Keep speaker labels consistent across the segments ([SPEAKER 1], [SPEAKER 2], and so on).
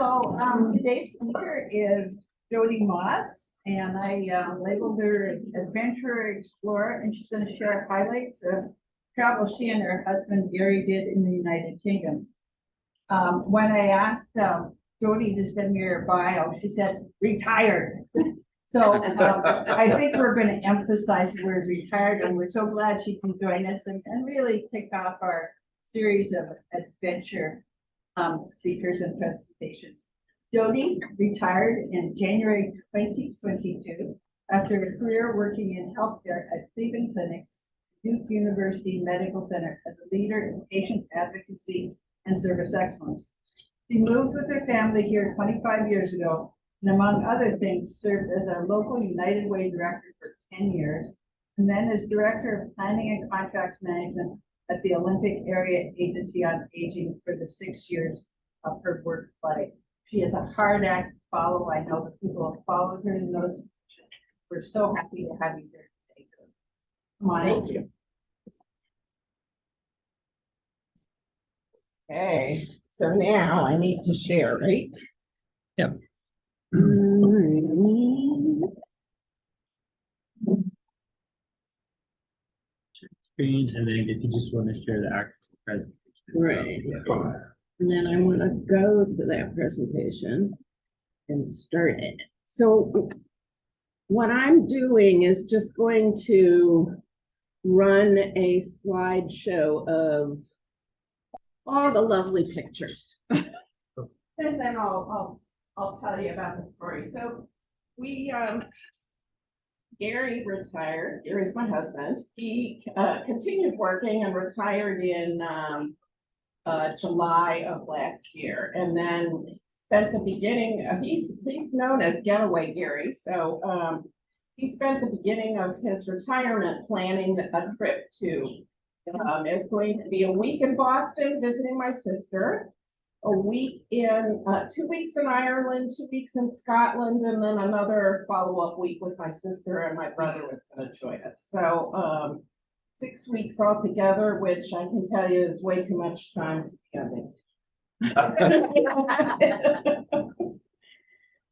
[SPEAKER 1] Today's speaker is Jody Moss, and I labeled her Adventurer Explorer, and she's going to share highlights of travel she and her husband Gary did in the United Kingdom. When I asked Jody to send me her bio, she said retired. So I think we're going to emphasize the word retired, and we're so glad she can join us and really kick off our series of adventure speakers and presentations. Jody retired in January 2022 after a career working in healthcare at Cleveland Clinic, Duke University Medical Center as a leader in patient advocacy and service excellence. She moved with her family here 25 years ago, and among other things, served as our local United Way director for 10 years, and then as director of planning and contracts management at the Olympic Area Agency on Aging for the 6 years of her work life. She is a hard act to follow. I know that people have followed her in those positions. We're so happy to have you here today. Come on.
[SPEAKER 2] Thank you. Okay, so now I need to share, right?
[SPEAKER 3] Yep. Screen, and then if you just want to share the actual presentation.
[SPEAKER 2] Right. And then I want to go to that presentation and start it. So what I'm doing is just going to run a slideshow of all the lovely pictures. And then I'll tell you about the story. So we Gary retired. Gary's my husband. He continued working and retired in July of last year, and then spent the beginning of, he's known as Getaway Gary. So he spent the beginning of his retirement planning a trip to. It's going to be a week in Boston visiting my sister, a week in 2 weeks in Ireland, 2 weeks in Scotland, and then another follow-up week with my sister, and my brother was going to join us. So 6 weeks altogether, which I can tell you is way too much time to be on vacation.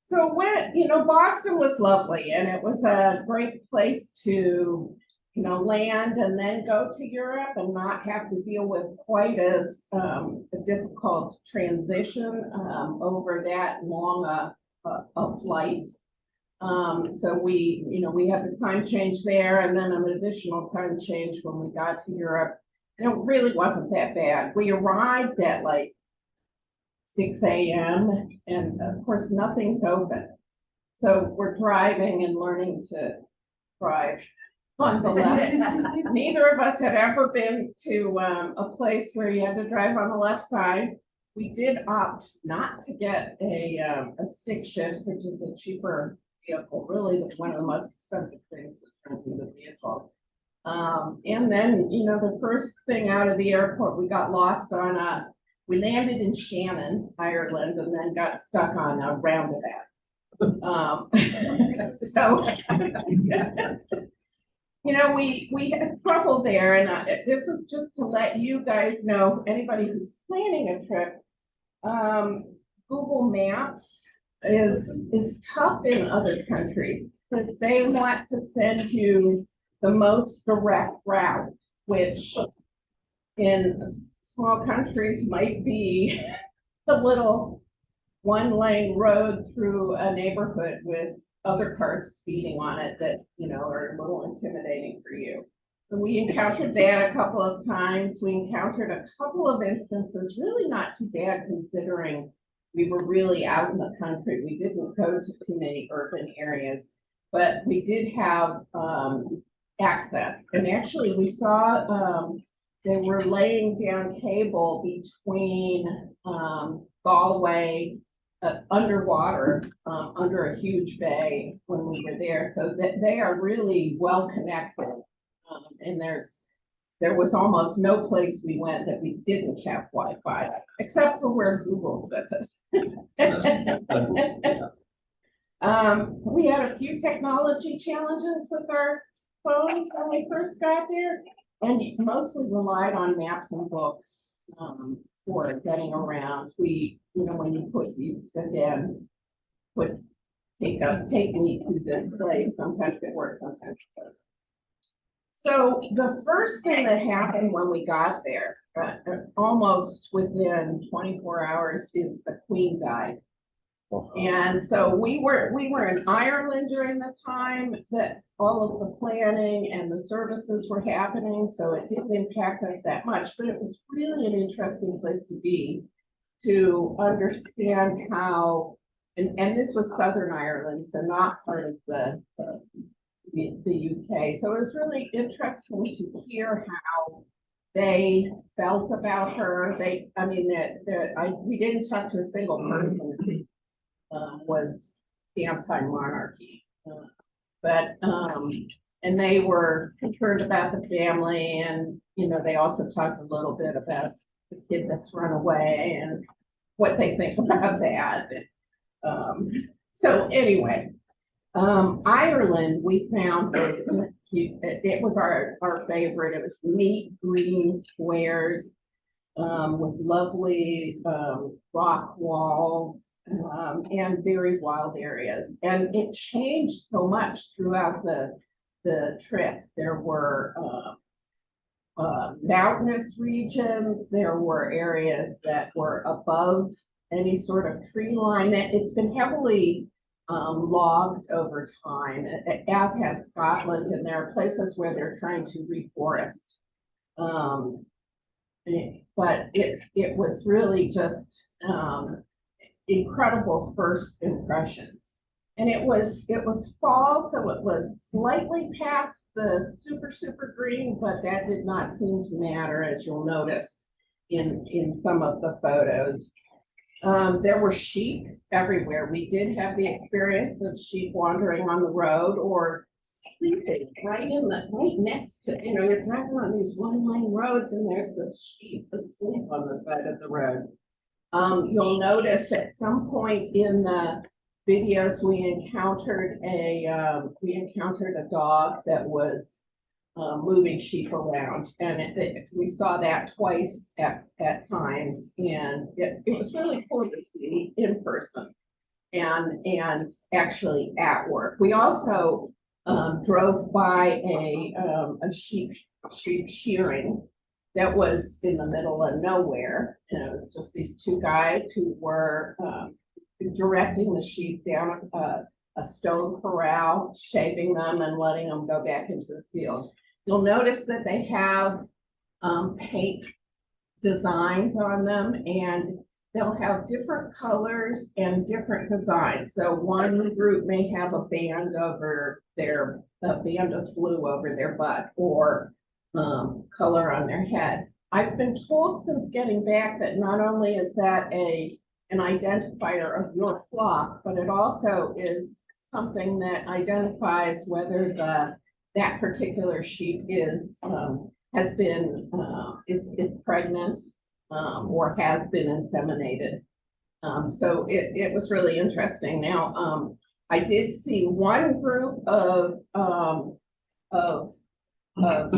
[SPEAKER 2] So when, Boston was lovely, and it was a great place to, land and then go to Europe and not have to deal with quite as a difficult transition over that long a flight. So we had the time change there, and then an additional time change when we got to Europe. And it really wasn't that bad. We arrived at like 6 a.m. and of course nothing's open. So we're driving and learning to drive on the left. Neither of us had ever been to a place where you had to drive on the left side. We did opt not to get a stick shift, which is a cheaper vehicle. Really, one of the most expensive things was renting the vehicle. And then, the first thing out of the airport, we got lost on we landed in Shannon, Ireland, and then got stuck on a roundabout. We had trouble there, and this is just to let you guys know, anybody who's planning a trip, Google Maps is tough in other countries, but they want to send you the most direct route, which in small countries might be the little one-lane road through a neighborhood with other cars speeding on it that, are a little intimidating for you. So we encountered that a couple of times. We encountered a couple of instances, really not too bad considering we were really out in the country. We didn't go to too many urban areas, but we did have access. And actually we saw they were laying down cable between Galway underwater, under a huge bay when we were there. So that they are really well connected. And there was almost no place we went that we didn't have Wi-Fi, except for where Google sent us. We had a few technology challenges with our phones when we first got there, and mostly relied on maps and books for getting around. We, when you again, take me to this place, sometimes it works, sometimes it doesn't. So the first thing that happened when we got there, almost within 24 hours, is the Queen died. And so we were in Ireland during the time that all of the planning and the services were happening, so it didn't impact us that much, but it was really an interesting place to be, to understand how, and this was Southern Ireland, so not part of the UK. So it was really interesting to hear how they felt about her. We didn't talk to a single person who was anti-monarchy, and they were concerned about the family, and they also talked a little bit about the kid that's run away and what they think about that. So anyway. Ireland, we found that it was our favorite. It was neat green squares with lovely rock walls and very wild areas. And it changed so much throughout the trip. There were mountainous regions. There were areas that were above any sort of tree line. It's been heavily logged over time, as has Scotland, and there are places where they're trying to reforest. But it was really just incredible first impressions. And it was fall, so it was slightly past the super green, but that did not seem to matter, as you'll notice in some of the photos. There were sheep everywhere. We did have the experience of sheep wandering on the road or sleeping right next to, you're driving on these one-lane roads and there's the sheep that sleep on the side of the road. You'll notice at some point in the videos we encountered a dog that was moving sheep around, and we saw that twice at times, and it was really cool to see in person and actually at work. We also drove by a sheep shearing that was in the middle of nowhere, and it was just these two guys who were directing the sheep down a stone corral, shaping them and letting them go back into the field. You'll notice that they have paint designs on them, and they'll have different colors and different designs. So one group may have a band of blue over their butt, or color on their head. I've been told since getting back that not only is that an identifier of your flock, but it also is something that identifies whether that particular sheep is pregnant or has been inseminated. So it was really interesting. Now, I did see one group of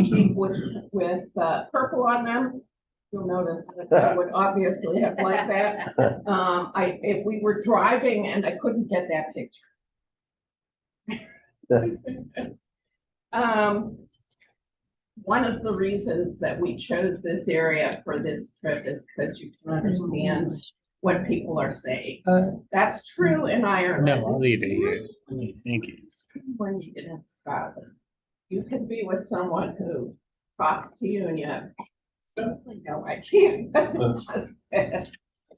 [SPEAKER 2] sheep with purple on them. You'll notice that I would obviously have liked that. If we were driving and I couldn't get that picture. One of the reasons that we chose this area for this trip is because you can understand what people are saying. That's true in Ireland.
[SPEAKER 3] No, I'll leave it here. Thank you.
[SPEAKER 2] When you get into Scotland, you can be with someone who talks to you and you have absolutely no idea what they just said.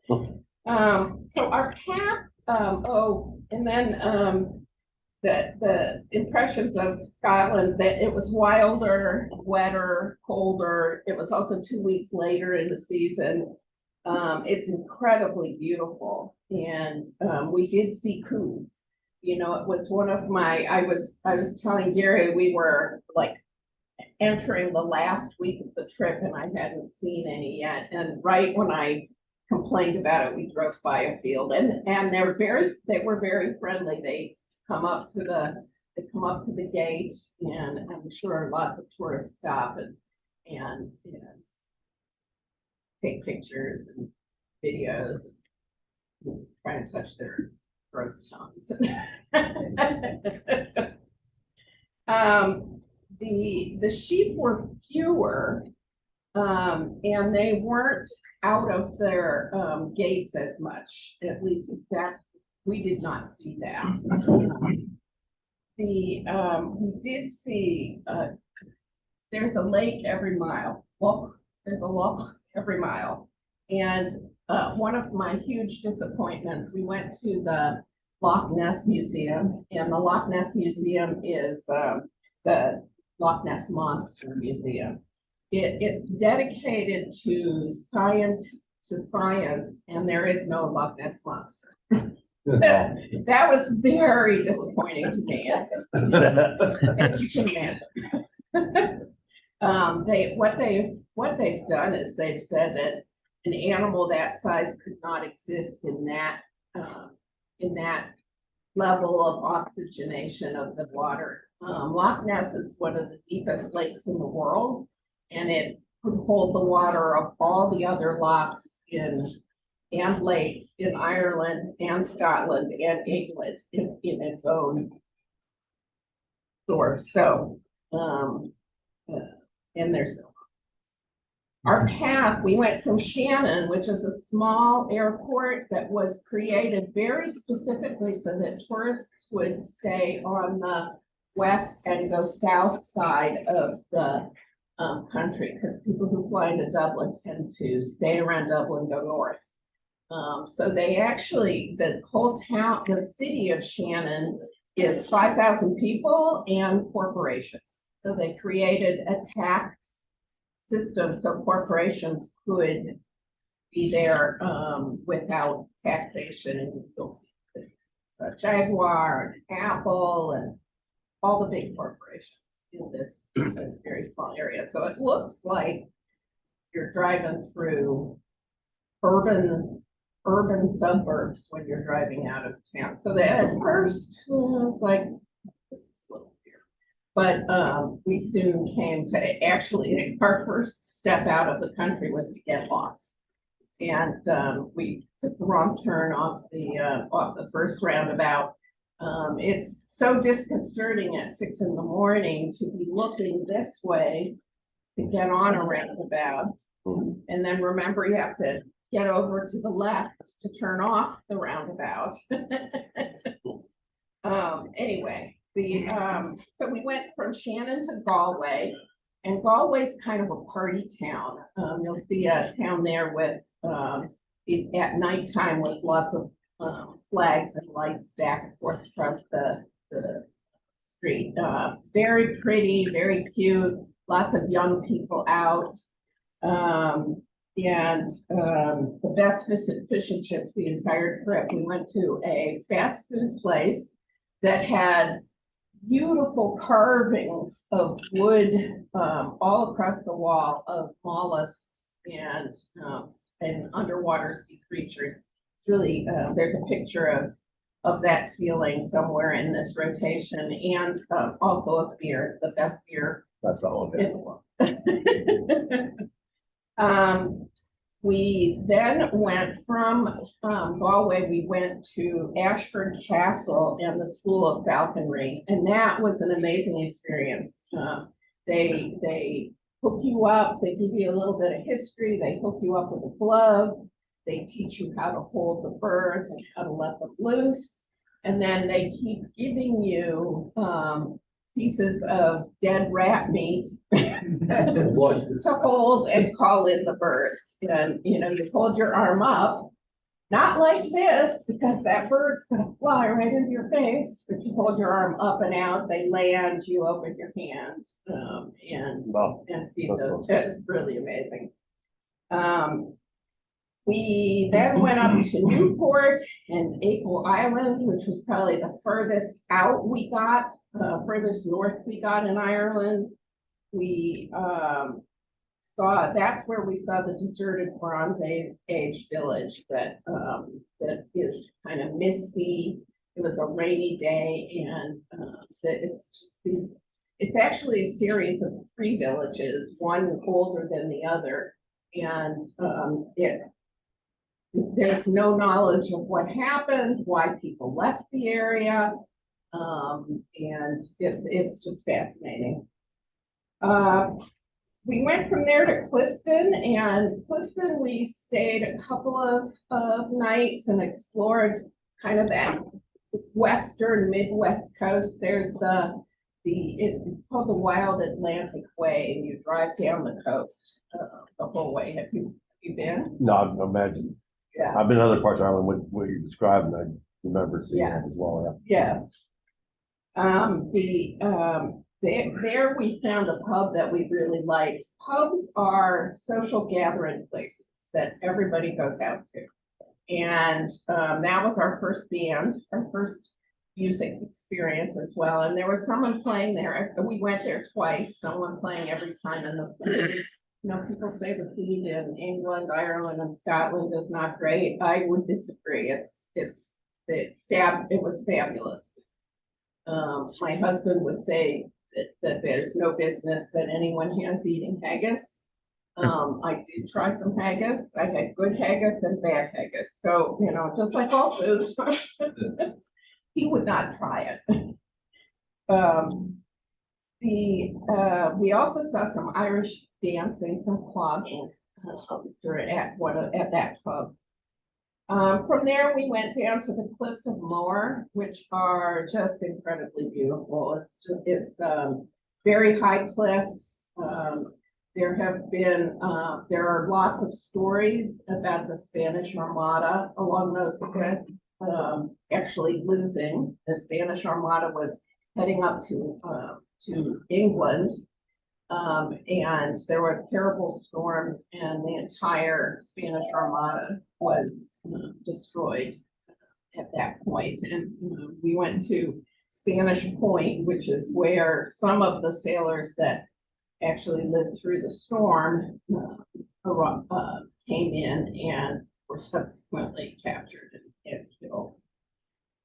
[SPEAKER 2] So our path, and then the impressions of Scotland, that it was wilder, wetter, colder. It was also 2 weeks later in the season. It's incredibly beautiful, and we did see coos. It was one of I was telling Gary, we were like entering the last week of the trip and I hadn't seen any yet. And right when I complained about it, we drove by a field, and they were very friendly. They come up to the gate, and I'm sure lots of tourists stop and take pictures and videos, trying to touch their gross tongues. The sheep were fewer, and they weren't out of their gates as much. At least we did not see that. We did see there's a lake every mile. Well, there's a loch every mile, and one of my huge disappointments. We went to the Loch Ness Museum, and the Loch Ness Museum is the Loch Ness Monster Museum. It's dedicated to science, and there is no Loch Ness Monster. So that was very disappointing to me, as you can imagine. What they've done is they've said that an animal that size could not exist in that level of oxygenation of the water. Loch Ness is one of the deepest lakes in the world, and it could hold the water of all the other lochs and lakes in Ireland and Scotland and England in its own source. So, and there's no. Our path, we went from Shannon, which is a small airport that was created very specifically so that tourists would stay on the west and go south side of the country, because people who fly into Dublin tend to stay around Dublin, go north. So they actually, the whole town, the city of Shannon is 5,000 people and corporations. So they created a tax system so corporations could be there without taxation. And you'll see so Jaguar and Apple and all the big corporations in this very small area. So it looks like you're driving through urban suburbs when you're driving out of town. So that at first I was like, this is a little weird. But we soon came to actually our first step out of the country was to get lost. And we took the wrong turn off the first roundabout. It's so disconcerting at 6 in the morning to be looking this way to get on a roundabout. And then remember you have to get over to the left to turn off the roundabout. Anyway, so we went from Shannon to Galway, and Galway's kind of a party town. You'll see a town there with at nighttime with lots of flags and lights back and forth across the street. Very pretty, very cute, lots of young people out. The best fish and chips the entire trip. We went to a fast food place that had beautiful carvings of wood all across the wall of mollusks and underwater sea creatures. It's really there's a picture of that ceiling somewhere in this rotation, and also a beer, the best beer.
[SPEAKER 4] That's all of
[SPEAKER 2] in
[SPEAKER 4] it.
[SPEAKER 2] the world. We then went from Galway, we went to Ashford Castle and the School of Falconry, and that was an amazing experience. They hook you up, they give you a little bit of history, they hook you up with a glove, they teach you how to hold the birds and how to let them loose, and then they keep giving you pieces of dead rat meat to hold and call in the birds. And you hold your arm up, not like this, because that bird's gonna fly right into your face, but you hold your arm up and out, they land, you open your hand and feed those. It's really amazing. We then went up to Newport and Achill Island, which was probably the furthest out we got, furthest north we got in Ireland. We that's where we saw the deserted Bronze Age village that is kind of misty. It was a rainy day, and it's actually a series of 3 villages, one older than the other. And, there's no knowledge of what happened, why people left the area. And it's just fascinating. We went from there to Clifton, and Clifton, we stayed a couple of nights and explored kind of that western Midwest coast. There's it's called the Wild Atlantic Way, and you drive down the coast the whole way. Have you been?
[SPEAKER 4] No, I imagine.
[SPEAKER 2] Yeah.
[SPEAKER 4] I've been in other parts of Ireland, what you're describing, I remember seeing that
[SPEAKER 2] Yes.
[SPEAKER 4] as well,
[SPEAKER 2] Yes. There we found a pub that we really liked. Pubs are social gathering places that everybody goes out to. And that was our first band, our first music experience as well. And there was someone playing there. We went there twice, someone playing every time. And the food, people say the food in England, Ireland, and Scotland is not great. I would disagree. It was fabulous. My husband would say that there's no business that anyone has eating haggis. I did try some haggis. I had good haggis and bad haggis. So, just like all food, he would not try it. We also saw some Irish dancing, some clogging at that pub. From there, we went down to the Cliffs of Moher, which are just incredibly beautiful. It's very high cliffs. There are lots of stories about the Spanish Armada along those cliffs, actually losing. The Spanish Armada was heading up to England. And there were terrible storms, and the entire Spanish Armada was destroyed at that point. And we went to Spanish Point, which is where some of the sailors that actually lived through the storm came in and were subsequently captured and killed.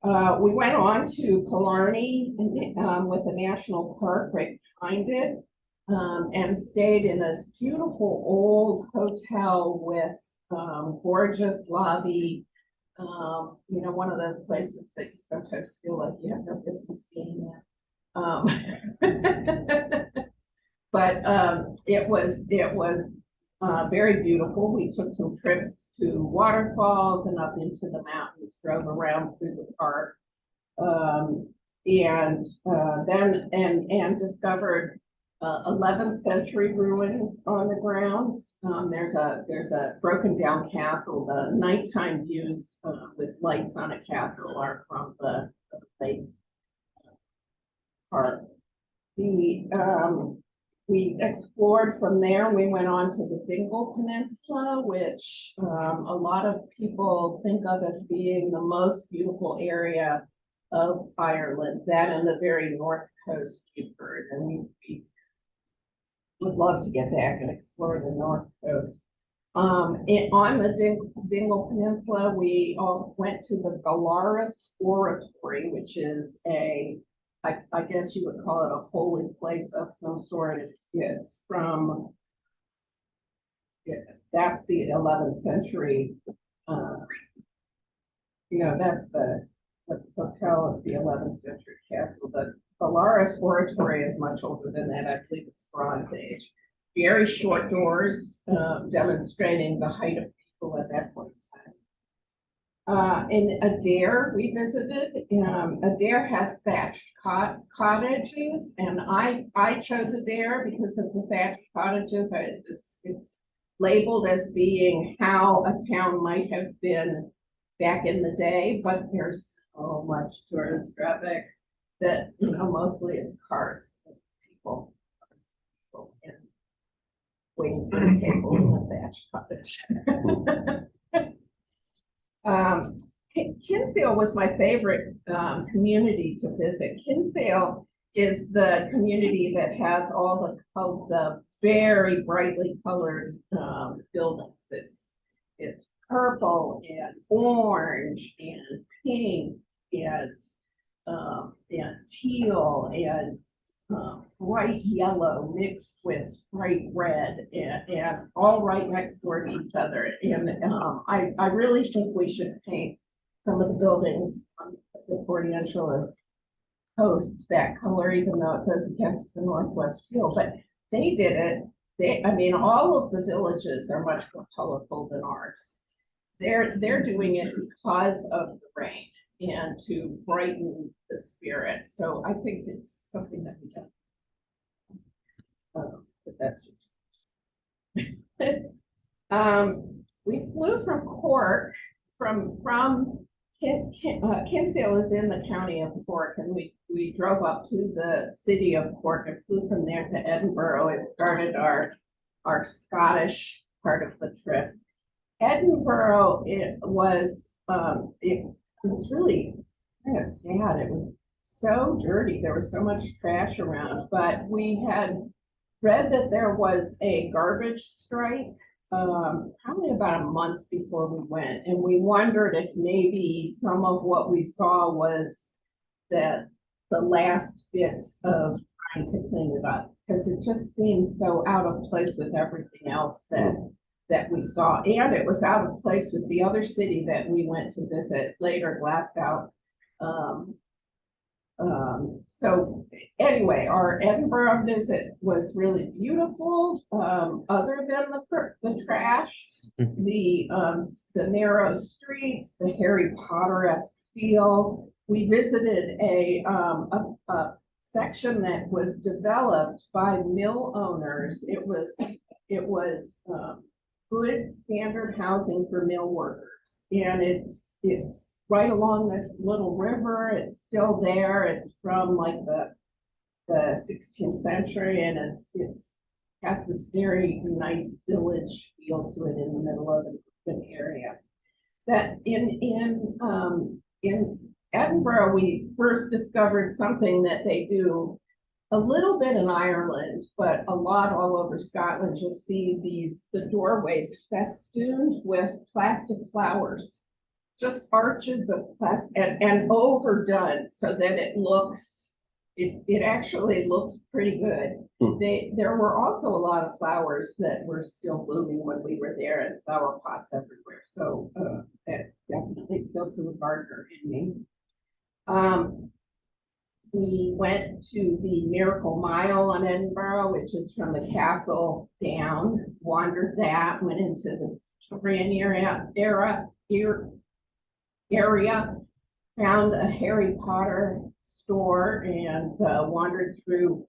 [SPEAKER 2] We went on to Killarney with the national park right behind it. And stayed in this beautiful old hotel with gorgeous lobby. One of those places that you sometimes feel like you have no business being at. But it was very beautiful. We took some trips to waterfalls and up into the mountains, drove around through the park, and discovered 11th century ruins on the grounds. There's a broken down castle. The nighttime views with lights on a castle are from the lake park. We explored from there. We went on to the Dingle Peninsula, which a lot of people think of as being the most beautiful area of Ireland. That and the very north coast, you've heard, and we would love to get back and explore the north coast. On the Dingle Peninsula, we all went to the Galaris Oratory, which is I guess you would call it a holy place of some sort. It's from, that's the 11th century. That's the hotel is the 11th century castle. The Galaris Oratory is much older than that. I believe it's Bronze Age. Very short doors, demonstrating the height of people at that point in time. In Adair, we visited. Adair has thatched cottages, and I chose Adair because of the thatched cottages. It's labeled as being how a town might have been back in the day, but there's so much tourist traffic that mostly it's cars, people and waiting for the table in the thatched cottage. Kinsale was my favorite community to visit. Kinsale is the community that has all the very brightly colored buildings. It's purple and orange and pink and teal and bright yellow mixed with bright red and all right next door to each other. And, I really think we should paint some of the buildings on the Port coast that color, even though it goes against the northwest field, but they did it. I mean, all of the villages are much more colorful than ours. They're doing it because of the rain and to brighten the spirit. So I think it's something that we can. But that's just. We flew from Cork, from Kinsale is in the county of Cork, and we drove up to the city of Cork and flew from there to Edinburgh. It started our Scottish part of the trip. Edinburgh, it was really kind of sad. It was so dirty. There was so much trash around, but we had read that there was a garbage strike probably about a month before we went, and we wondered if maybe some of what we saw was that the last bits of trying to clean it up, because it just seemed so out of place with everything else that we saw, and it was out of place with the other city that we went to visit later, Glasgow. So anyway, our Edinburgh visit was really beautiful, other than the trash, the narrow streets, the Harry Potter-esque feel. We visited a section that was developed by mill owners. It was good standard housing for mill workers, and it's right along this little river. It's still there. It's from like the 16th century, and it's has this very nice village feel to it in the middle of an urban area. That in Edinburgh, we first discovered something that they do a little bit in Ireland, but a lot all over Scotland. You'll see the doorways festooned with plastic flowers, just arches of plastic and overdone so that it actually looks pretty good. There were also a lot of flowers that were still blooming when we were there, and flower pots everywhere. So that definitely appealed to the gardener in me. We went to the Miracle Mile in Edinburgh, which is from the castle down, wandered that, went into the Victorian area, found a Harry Potter store and wandered through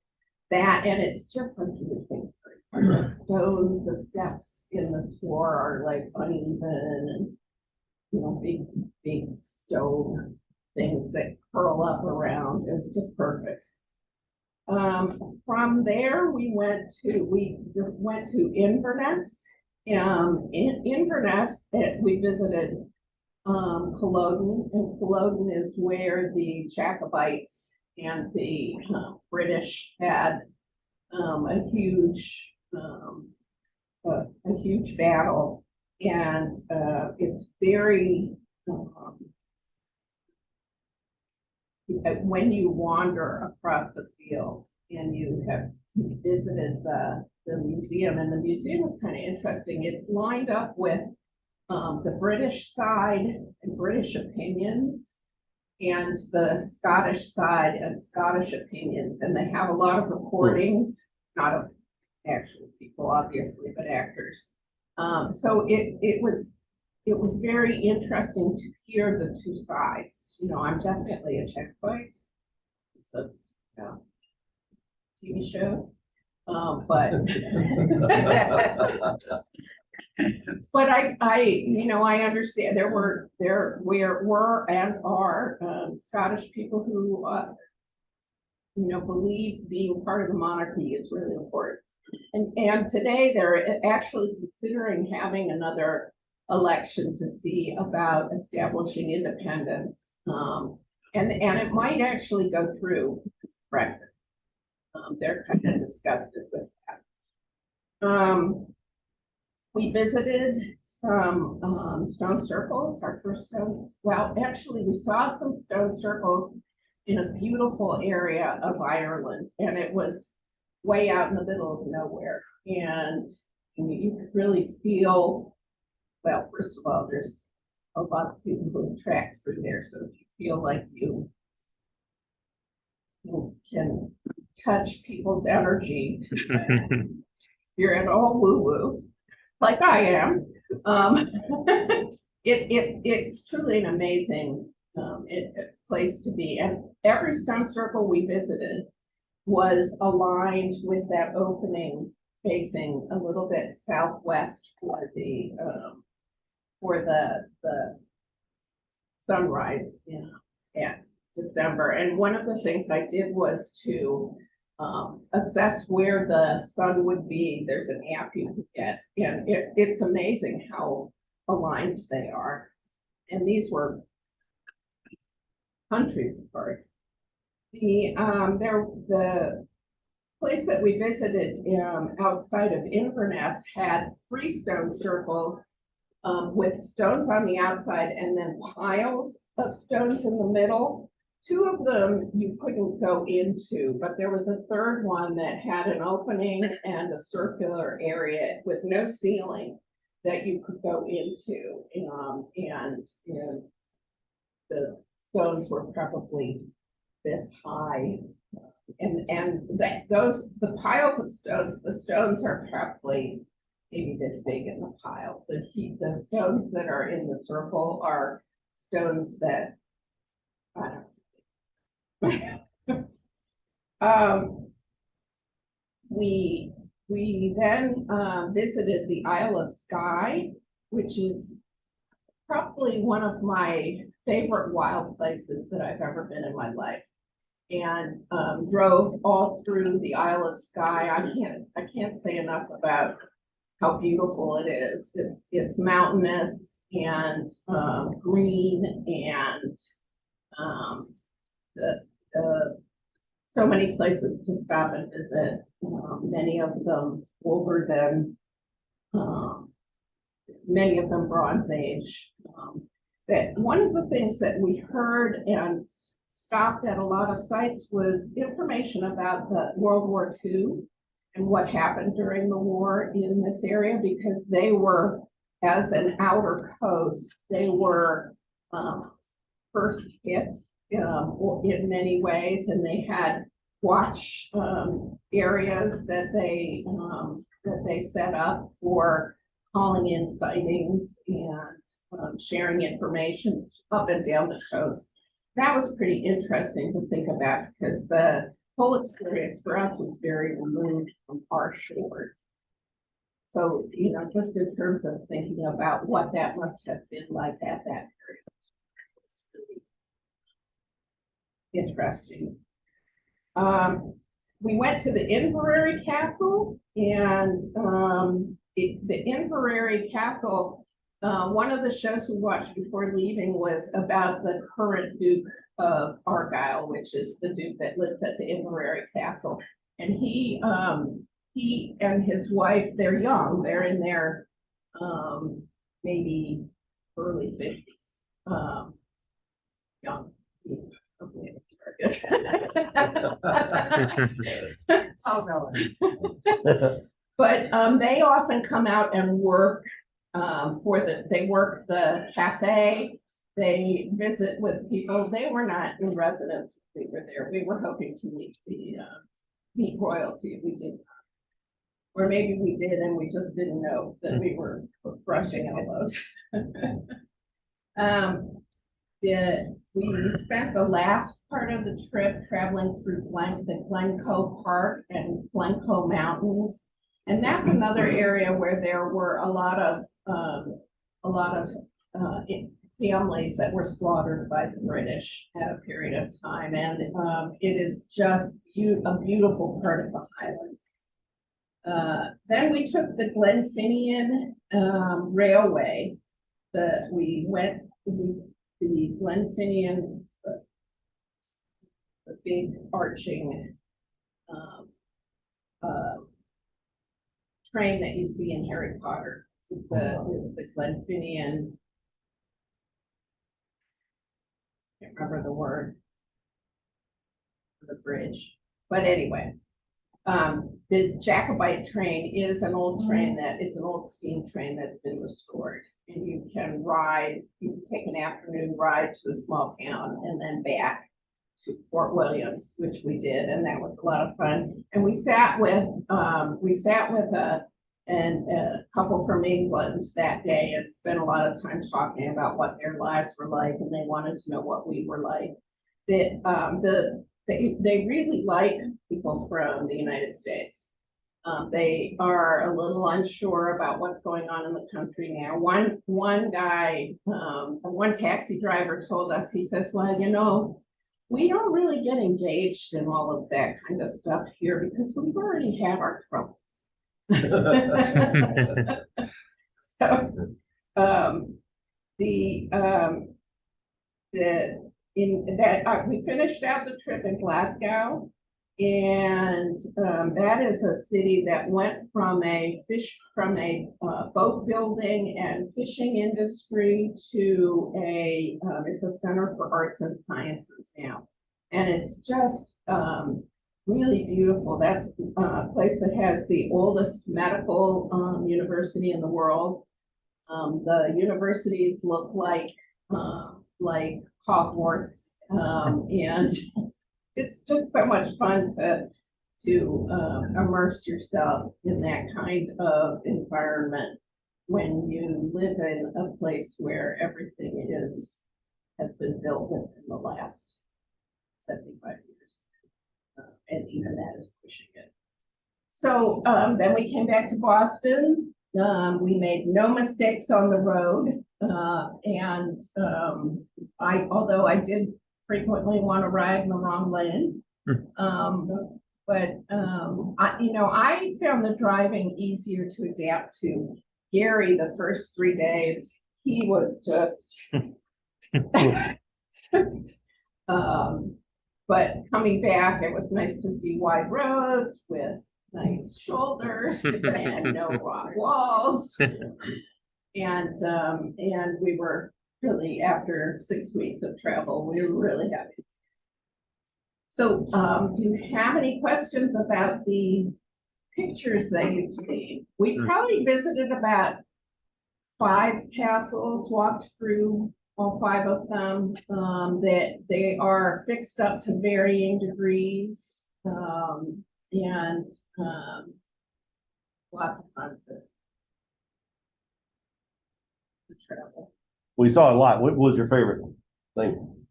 [SPEAKER 2] that. And it's just like you would think, the steps in the store are like uneven and, big stone things that curl up around. Is just perfect. From there, we just went to Inverness. In Inverness, we visited Culloden, and Culloden is where the Jacobites and the British had a huge battle, and it's very when you wander across the field and you have visited the museum, and the museum is kind of interesting. It's lined up with the British side and British opinions, and the Scottish side and Scottish opinions, and they have a lot of recordings, not of actual people, obviously, but actors. So it was very interesting to hear the two sides. I'm definitely a Czechite. So TV shows, but but I understand there were and are Scottish people who believe being part of the monarchy is really important, and today they're actually considering having another election to see about establishing independence, and it might actually go through Brexit. They're kind of disgusted with that. We visited some stone circles, our first stones. Well, actually, we saw some stone circles in a beautiful area of Ireland, and it was way out in the middle of nowhere. And you could really feel, well, first of all, there's a lot of people who have tracked through there, so if you feel like you can touch people's energy, you're in all woo-woo, like I am. It's truly an amazing place to be. And every stone circle we visited was aligned with that opening facing a little bit southwest for the sunrise at December. And one of the things I did was to assess where the sun would be. There's an app you can get, and it's amazing how aligned they are. And these were countries apart. The place that we visited outside of Inverness had 3 stone circles with stones on the outside and then piles of stones in the middle. 2 of them you couldn't go into, but there was a third one that had an opening and a circular area with no ceiling that you could go into. And the stones were probably this high. And the piles of stones, the stones are probably maybe this big in the pile. The stones that are in the circle are stones that, I don't we then visited the Isle of Skye, which is probably one of my favorite wild places that I've ever been in my life. And drove all through the Isle of Skye. I can't say enough about how beautiful it is. It's mountainous and green, and so many places to stop and visit. Many of them older than many of them Bronze Age. That one of the things that we heard and stopped at a lot of sites was information about the World War II and what happened during the war in this area, because they were, as an outer coast, they were first hit in many ways, and they had watch areas that they set up for calling in sightings and sharing information up and down the coast. That was pretty interesting to think about, because the whole experience for us was very removed from our shore. So, just in terms of thinking about what that must have been like at that period, it's really interesting. We went to the Inverary Castle, and the Inverary Castle, one of the shows we watched before leaving was about the current Duke of Argyll, which is the Duke that lives at the Inverary Castle. And he and his wife, they're young, they're in their maybe early 50s. Young.
[SPEAKER 1] It's all relative.
[SPEAKER 2] But they often come out and work they work the cafe, they visit with people. They were not in residence when we were there. We were hoping to meet royalty. We did, or maybe we did and we just didn't know that we were brushing elbows. We spent the last part of the trip traveling through the Glencoe Park and Glencoe Mountains. And that's another area where there were a lot of families that were slaughtered by the British at a period of time. And it is just a beautiful part of the Highlands. Then we took the Glenfinnian Railway. We went to the Glenfinnian, the big arching train that you see in Harry Potter. Is the Glenfinnian. Can't remember the word. the bridge. But anyway, the Jacobite train is an old train it's an old steam train that's been restored. And you can take an afternoon ride to a small town and then back to Fort Williams, which we did, and that was a lot of fun. And we sat with a couple from England that day and spent a lot of time talking about what their lives were like, and they wanted to know what we were like. They really like people from the United States. They are a little unsure about what's going on in the country now. One guy, one taxi driver told us, he says, well, you know, we don't really get engaged in all of that kind of stuff here because we already have our troubles. We finished out the trip in Glasgow, and that is a city that went from a boat building and fishing industry to it's a center for arts and sciences now, and it's just really beautiful. That's a place that has the oldest medical university in the world. The universities look like Hogwarts, and it's just so much fun to immerse yourself in that kind of environment when you live in a place where everything has been built within the last 75 years. And even that is pushing it. So then we came back to Boston. We made no mistakes on the road. Although I did frequently want to ride in the wrong lane. I found the driving easier to adapt to. Gary, the first 3 days, he was just, but coming back, it was nice to see wide roads with nice shoulders and no rock walls. And we were really, after 6 weeks of travel, we were really happy. So do you have any questions about the pictures that you've seen? We probably visited about 5 castles, walked through all 5 of them. That they are fixed up to varying degrees, and lots of fun to travel.
[SPEAKER 4] We saw a lot. What was your favorite thing?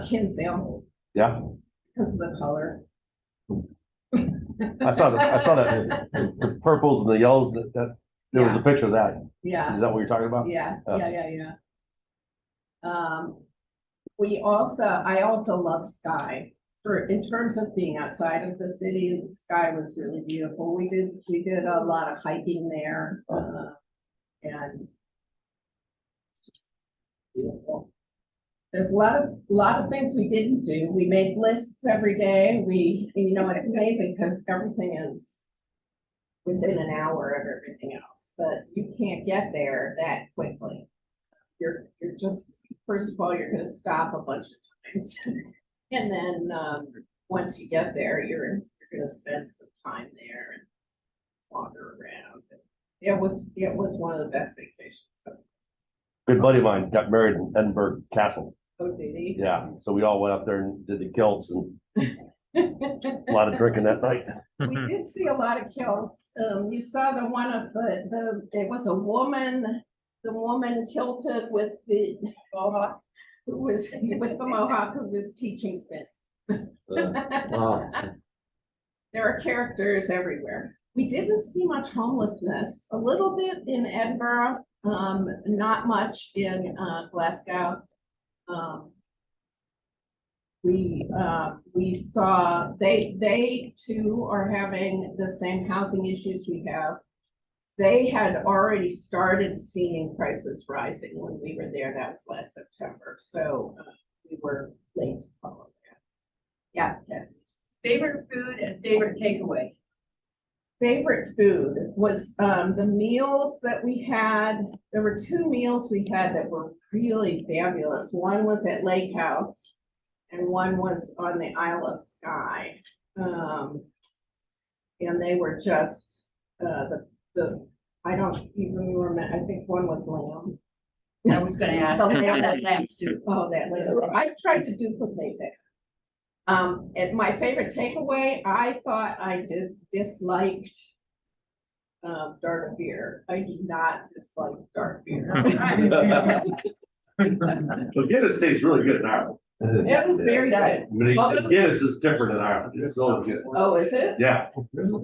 [SPEAKER 2] Kinsale,
[SPEAKER 4] Yeah,
[SPEAKER 2] because of the color.
[SPEAKER 4] I saw that the purples and the yellows. That there was a picture of that.
[SPEAKER 2] Yeah.
[SPEAKER 4] Is that what you're talking about?
[SPEAKER 2] Yeah,
[SPEAKER 4] Oh.
[SPEAKER 2] yeah. I also love Skye. In terms of being outside of the city, the Skye was really beautiful. We did a lot of hiking there, and it's just beautiful. There's a lot of things we didn't do. We made lists every day. It's amazing because everything is within an hour of everything else, but you can't get there that quickly. You're just, first of all, you're going to stop a bunch of times, and then once you get there, you're going to spend some time there and wander around. It was one of the best vacations.
[SPEAKER 4] Good buddy of mine got married in Edinburgh Castle.
[SPEAKER 2] Oh, did he?
[SPEAKER 4] Yeah, so we all went up there and did the kilts and a lot of drinking that night.
[SPEAKER 2] We did see a lot of kilts. You saw the one of it was a woman, the woman kilted with the mohawk, who was teaching spin.
[SPEAKER 4] Wow.
[SPEAKER 2] There are characters everywhere. We didn't see much homelessness, a little bit in Edinburgh, not much in Glasgow. We saw they too are having the same housing issues we have. They had already started seeing prices rising when we were there. That was last September, so we were late to follow that. Yeah.
[SPEAKER 5] Favorite food and favorite takeaway?
[SPEAKER 2] Favorite food was the meals that we had. There were 2 meals we had that were really fabulous. One was at Lake House, and one was on the Isle of Skye. And they were just, I don't even remember, I think one was lamb.
[SPEAKER 5] I was gonna ask,
[SPEAKER 2] Something
[SPEAKER 5] I
[SPEAKER 2] like
[SPEAKER 5] had lambs too.
[SPEAKER 2] Oh, that lamb. I've tried to duplicate that. And my favorite takeaway, I thought I just disliked dark beer. I do not dislike dark beer.
[SPEAKER 4] So Guinness tastes really good in Ireland.
[SPEAKER 2] It was very good.
[SPEAKER 4] I mean, Guinness is different in Ireland. It's so good.
[SPEAKER 2] Oh, is it?
[SPEAKER 4] Yeah,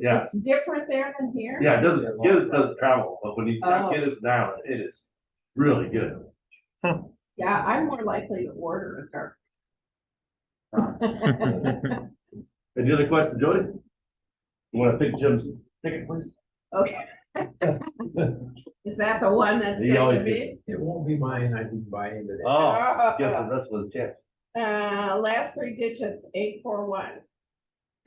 [SPEAKER 4] yeah,
[SPEAKER 2] It's different there than here?
[SPEAKER 4] yeah, Guinness doesn't travel, but when you
[SPEAKER 2] Oh.
[SPEAKER 4] have Guinness in Ireland, it is really good.
[SPEAKER 2] Yeah, I'm more likely to order a dark.
[SPEAKER 4] Any other question, Jody? You wanna pick Jim's ticket, please?
[SPEAKER 2] Okay. Is that the one that's
[SPEAKER 4] He
[SPEAKER 2] going to
[SPEAKER 4] always
[SPEAKER 2] be?
[SPEAKER 6] It won't be mine, I didn't buy into that.
[SPEAKER 4] Oh, guess the rest was a chance.
[SPEAKER 2] Last three digits, 841.